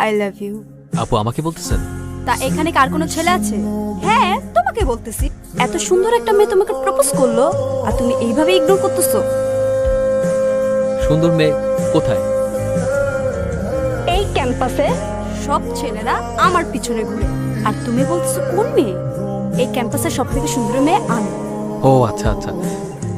I love you. আপু আমাকে বলতেছেন? তা এখানে কার কোনো ছেলে আছে? হ্যাঁ তোমাকে বলতেছি। এত সুন্দর একটা মেয়ে তোমাকে প্রপোজ করলো আর তুমি এইভাবে ইগনোর করতেছো। সুন্দর মেয়ে কোথায়? এই ক্যাম্পাসে সব ছেলেরা আমার পিছনে ঘুরে আর তুমি বলতেছো কোন মেয়ে? এই ক্যাম্পাসের সব থেকে সুন্দর মেয়ে আমি। ও আচ্ছা আচ্ছা,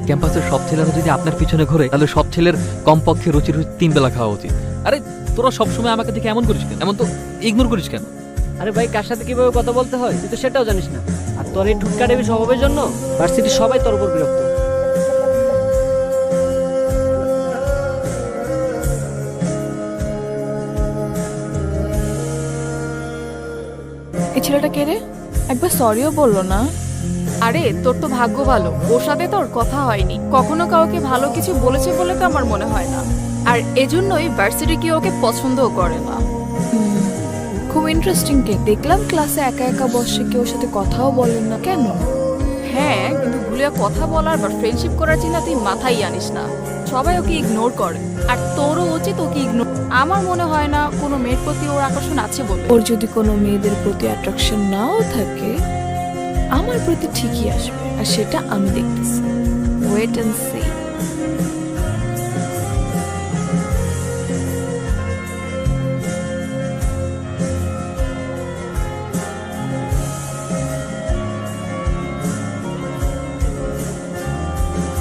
ক্যাম্পাসের সব ছেলেরা যদি আপনার পিছনে ঘোরে তাহলে সব ছেলের কমপক্ষে রুচি 3 বেলা খাওয়া উচিত। আরে তোরা সবসময় আমাকে দেখে এমন করিস কেন? এমন তো ইগনোর করিস কেন? আরে ভাই, কার সাথে কিভাবে কথা বলতে হয় তুই তো সেটাও জানিস না। আর তোর এই ঠুটকাটেমি স্বভাবের জন্য ভার্সিটির সবাই তোর উপর বিরক্ত। এই ছেলেটা কে রে? একবার সরিও বললো না। আরে তোর তো ভাগ্য ভালো, ওর সাথে তোর কথা হয়নি। কখনো কাউকে ভালো কিছু বলেছে বলে তো আমার মনে হয় না। আর এজন্যই ভার্সিটি কি ওকে পছন্দও করে না। খুব ইন্টারেস্টিং কে দেখলাম ক্লাসে একা একা বসে, কেউ সাথে কথাও বলেন না কেন? হ্যাঁ, কিন্তু ভুলে কথা বলার বা ফ্রেন্ডশিপ করার চিন্তা তুই মাথায় আনিস না। সবাই ওকে ইগনোর করে আর তোরও উচিত ওকে ইগনোর। আমার মনে হয় না কোনো মেয়ের প্রতি ওর আকর্ষণ আছে বলে। ওর যদি কোনো মেয়েদের প্রতি অ্যাট্রাকশন নাও থাকে, আমার প্রতি ঠিকই আসবে, আর সেটা আমি দেখতেছি। Wait and see.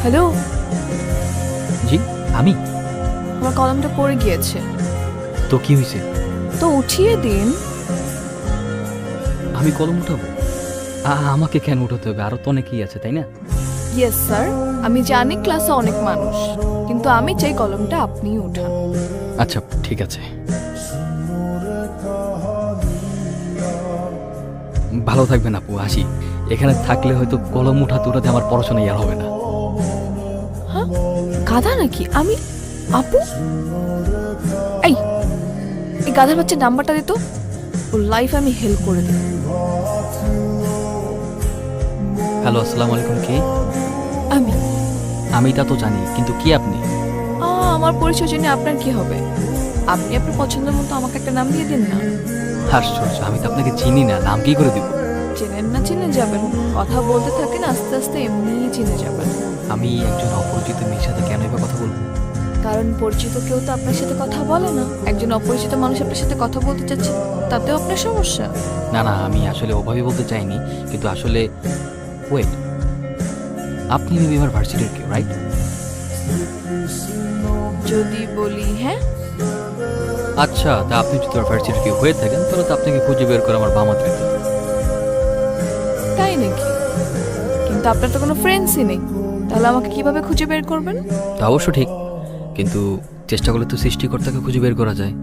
হ্যালো, জি আমি। আমার কলমটা পড়ে গিয়েছে, তো কি হয়েছে? তো উঠিয়ে দিন। আমি কলম উঠাবো? আমাকে কেন উঠাতে হবে? আরো তো অনেকেই আছে, তাই না? ইয়েস স্যার, আমি জানি ক্লাসে অনেক মানুষ, কিন্তু আমি চাই কলমটা আপনিই উঠান। আচ্ছা ঠিক আছে, ভালো থাকবেন আপু, আসি। এখানে থাকলে হয়তো কলম উঠাতে উঠাতে আমার পড়াশোনা আর হবে না। হ্যাঁ, গাধা নাকি আমি? আপু, এই গাধার বাচ্চার নাম্বারটা দিত, ওর লাইফ আমি হেল্প করে দিই। হ্যালো, আসসালামু আলাইকুম। কে? আমি তা তো জানি, কিন্তু কি আপনি? আমার পরিচয় জেনে আপনার কি হবে? আপনি আপনার পছন্দের মতো আমাকে একটা নাম দিয়ে দিন না। আশ্চর্য, আমি তো আপনাকে চিনি না, নাম কি করে দিব? চেনেন না চিনে যাবেন, কথা বলতে থাকেন, আস্তে আস্তে এমনিই চিনে যাবেন। আমি একজন অপরিচিত মেয়ের সাথে কেন এবার কথা বলবো? কারণ পরিচিত কেউ তো আপনার সাথে কথা বলে না। একজন অপরিচিত মানুষ আপনার সাথে কথা বলতে চাচ্ছে, তাতেও আপনার সমস্যা। না না, আমি আসলে ওভাবে বলতে চাইনি, কিন্তু আসলে ওয়েট, আপনি মেবি আমার ভার্সিটির কেউ, রাইট? যদি বলি হ্যাঁ। আচ্ছা, তা আপনি যদি আমার ভার্সিটির কেউ হয়ে থাকেন তাহলে তো আপনাকে খুঁজে বের করে আমার বামা থাকতে। তাই নাকি? কিন্তু আপনার তো কোনো ফ্রেন্ডসই নেই, তাহলে আমাকে কিভাবে খুঁজে বের করবেন? তা অবশ্য ঠিক, কিন্তু চেষ্টা করলে তো সৃষ্টিকর্তাকে খুঁজে বের করা যায়।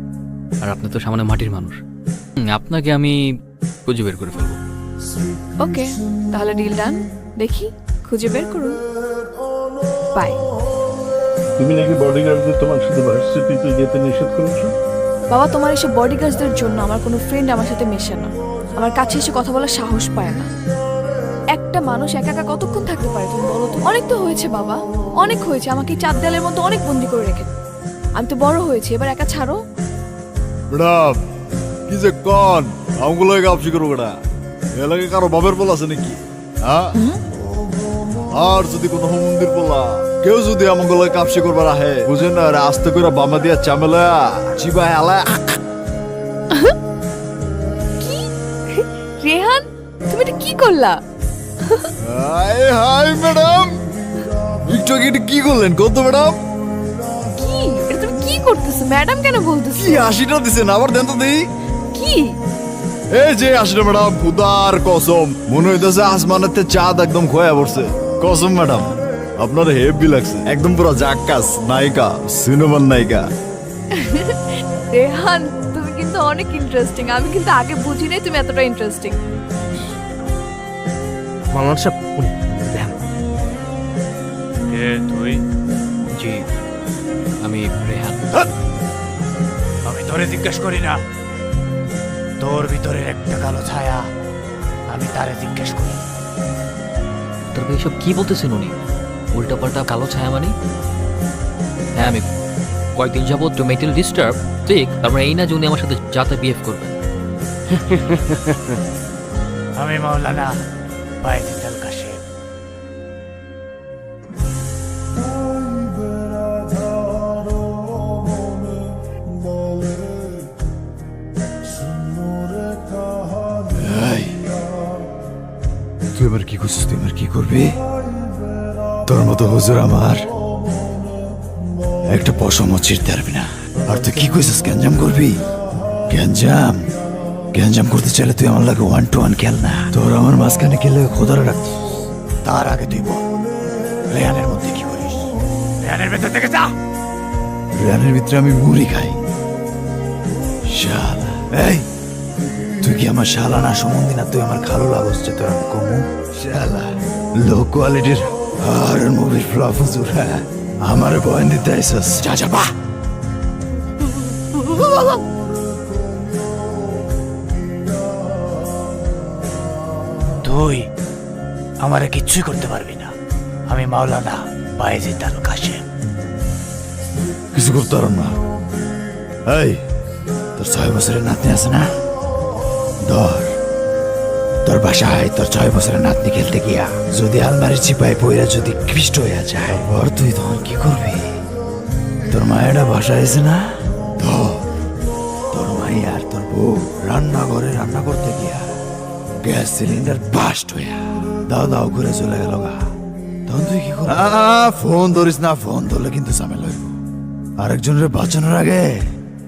আর আপনি তো সামনে মাটির মানুষ, আপনাকে আমি খুঁজে বের করে ফেলবো। ওকে, তাহলে ডিল ডান। দেখি, খুঁজে বের করুন। বাই। তুমি নাকি বডিগার্ডদের তোমার সাথে ভার্সিটিতে যেতে নিষেধ করেছো? বাবা, তোমার এসব বডিগার্ডসদের জন্য আমার কোনো ফ্রেন্ড আমার সাথে মেশে না, আমার কাছে এসে কথা বলার সাহস পায় না। একটা মানুষ একা একা কতক্ষণ থাকতে পারে তুমি বলো তো? অনেক তো হয়েছে বাবা, অনেক হয়েছে। আমাকে এই চার দেয়ালের মধ্যে অনেক বন্দি করে রেখে আমি তো বড় হয়েছি, এবার একা ছাড়ো। ম্যাডাম কি যে কন আমগুলো আপসি করবো বেটা, এলাকায় কারো বাবের পোলা আছে নাকি? হ্যাঁ, আর যদি কোনো মন্দির পোলা কেউ যদি আমগুলো কাপসি করবার আহে, বুঝেন না, আস্তে করে বামা দিয়া চামেলা চিবা হেলা। কি রেহান, তুমি এটা কি করলা? হাই হাই ম্যাডাম, একটু আগে এটা কি করলেন কত ম্যাডাম? কি এটা তুমি কি করতেছো? ম্যাডাম কেন বলতেছো? কি হাসিটা দিছেন আবার? দেন তো দেই। কি এই যে আসলে ম্যাডাম, খুদার কসম মনে হইতেছে আসমানেতে চাঁদ একদম খোয়া পড়ছে। কসম ম্যাডাম, আপনার হেভি লাগছে, একদম পুরো জাক্কাস নায়িকা, সিনেমার নায়িকা। রেহান, তুমি কিন্তু অনেক ইন্টারেস্টিং। আমি কিন্তু আগে বুঝি নাই তুমি এতটা ইন্টারেস্টিং। মাওলানা সাহেব, কে তুই? জি, আমি রেহান। আমি তোরে জিজ্ঞেস করি না, তোর ভিতরের একটা কালো ছায়া আমি তারে জিজ্ঞেস করি। তবে এইসব কি বলতেছেন উনি? উল্টা পাল্টা কালো ছায়া মানে? হ্যাঁ, আমি কয়েকদিন যাবত তো মেন্টাল ডিস্টার্ব, ঠিক তারপর এই না যে উনি আমার সাথে যাতে বিহেভ করবেন। আমি মাওলানা বায়েজিদ আল কাশেম। তুই এবার কি করছিস? তুই এবার কি করবি? তোর মতো হুজুর আমার একটা পশমও ছিঁড়তে পারবি না। আর তুই কি কইছিস? গ্যাঞ্জাম করবি? গ্যাঞ্জাম গ্যাঞ্জাম করতে চাইলে তুই আমার লাগে 1-to-1 খেল না। তোর আমার মাঝখানে খেলে খোদারা রাখছিস। তার আগে তুই বল, রেহানের মধ্যে কি করিস? রেহানের ভেতর থেকে যা। রেহানের ভিতরে আমি মুড়ি খাই। শালা এই, তুই কি আমার শালা না সম্বন্ধী না? তুই আমার খালো লাগছ যে তোর আমি কমু? শালা লো কোয়ালিটির আর মুভির ফ্লপ হুজুর, হ্যাঁ আমার বয়ান দিতে আইসস। যা যা বাহ। তুই আমারে কিচ্ছুই করতে পারবি না। আমি মাওলানা বায়েজিদ আল কাশেম। কিছু করতে পারো না। এই তোর 6 বছরের নাতনি আছে না? ধর, তোর বাসায় তোর 6 বছরের নাতনি খেলতে গিয়া যদি আলমারির চিপায় পইরা যদি কৃষ্ট হইয়া যায়, আর তুই তখন কি করবি? তোর মায়েরা বাসায় এসে না, ধর তোর মাই আর তোর বউ রান্নাঘরে রান্না করতে গিয়া গ্যাস সিলিন্ডার বাস্ট হইয়া দাও দাও করে চলে গেল গা। তখন তুই কি করবি? ফোন ধরিস না, ফোন ধরলে কিন্তু ঝামেলা হইব। আরেকজনের বাঁচানোর আগে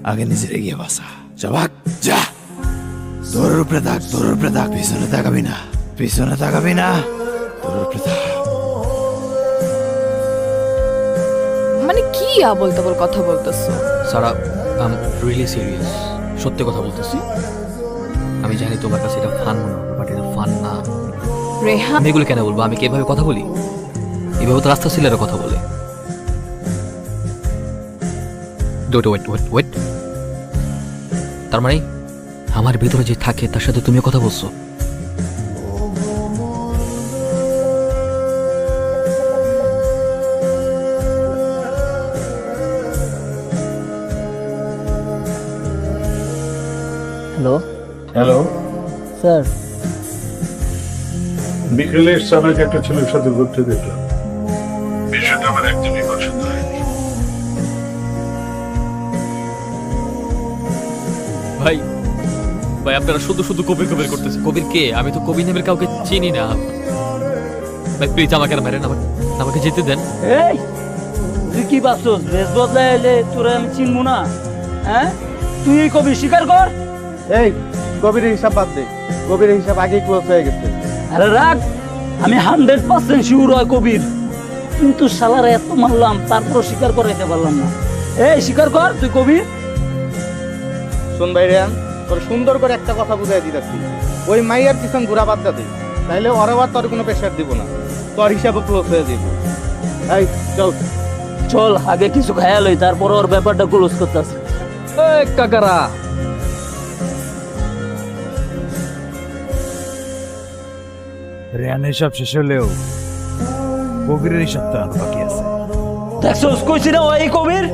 আগে নিজের এগিয়ে বাঁচা। যাবাক যা, তোর উপরে থাক, তোর উপরে থাক, পিছনে তাকাবি না, পিছনে তাকাবি না, তোর উপরে থাক। মানে কি আবল তাবল কথা বলতেছো? সারা আই এম রিয়েলি সিরিয়াস, সত্যি কথা বলতেছি। আমি জানি তোমার কাছে এটা ফান মনে হবে, বাট এটা ফান না। রেহান, আমি এগুলো কেন বলবো? আমি কি এভাবে কথা বলি? এভাবে তো রাস্তা ছেলেরা কথা বলে। ওয়েট ওয়েট ওয়েট, তার মানে আমার ভিতরে যে থাকে তার সাথে তুমিও কথা বলছো? Hello hello, sir. বিকেলে এসছে আমাকে একটা ছেলের সাথে ঘুরতে দেখলাম। বিষয়টা আমার একদমই পছন্দ হয়নি। ভাই ভাই আপনারা শুধু শুধু কবির কবির করতেছে। কবির কে? আমি তো কবির নামের কাউকে চিনি না। ভাই প্লিজ আমাকে মেরেন, আমাকে যেতে দেন। এই তুই কি ভাবছস বেশ বদলাই এলে তোরা আমি চিনবো না? হ্যাঁ তুই এই কবি স্বীকার কর। এই কবির হিসাব বাদ দে, কবির হিসাব আগেই ক্লোজ হয়ে গেছে। আরে রাখ, আমি 100% শিওর হয় কবির, কিন্তু শালারা এত মারলাম তারপর স্বীকার করাইতে পারলাম না। এই স্বীকার কর তুই কবি। শোন ভাই রেহান, তোর সুন্দর করে একটা কথা বুঝাই দিতেছি, ওই মাইয়ার পিছন ঘুরা বাদ দে, তাইলে ওরা আর তোর কোনো প্রেশার দিব না, তোর হিসাবে ক্লোজ হয়ে দিব। এই চল চল আগে কিছু খেয়াল হই, তারপর ওর ব্যাপারটা ক্লোজ করতেছে। কাকারা রেহানের হিসাব শেষ হলেও কবিরের হিসাব তো আরো বাকি আছে। দেখছস কইছি না ওই কবির।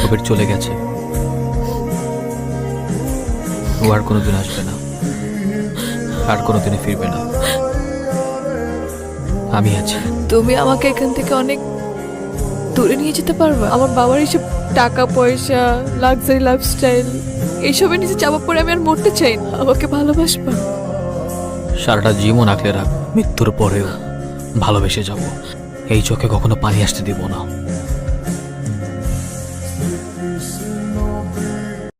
কবির চলে গেছে, ও আর কোনোদিন আসবে না, আর কোনোদিনই ফিরবে না। আমি আছি। তুমি আমাকে এখান থেকে অনেক দূরে নিয়ে যেতে পারবে? আমার বাবার এইসব টাকা পয়সা, লাক্সারি লাইফস্টাইল, এইসবের নিচে চাপা পড়ে আমি আর মরতে চাই না। আমাকে ভালোবাসবা? সারাটা জীবন আঁকলে রাখ, মৃত্যুর পরেও ভালোবেসে যাব। এই চোখে কখনো পানি আসতে দিব না।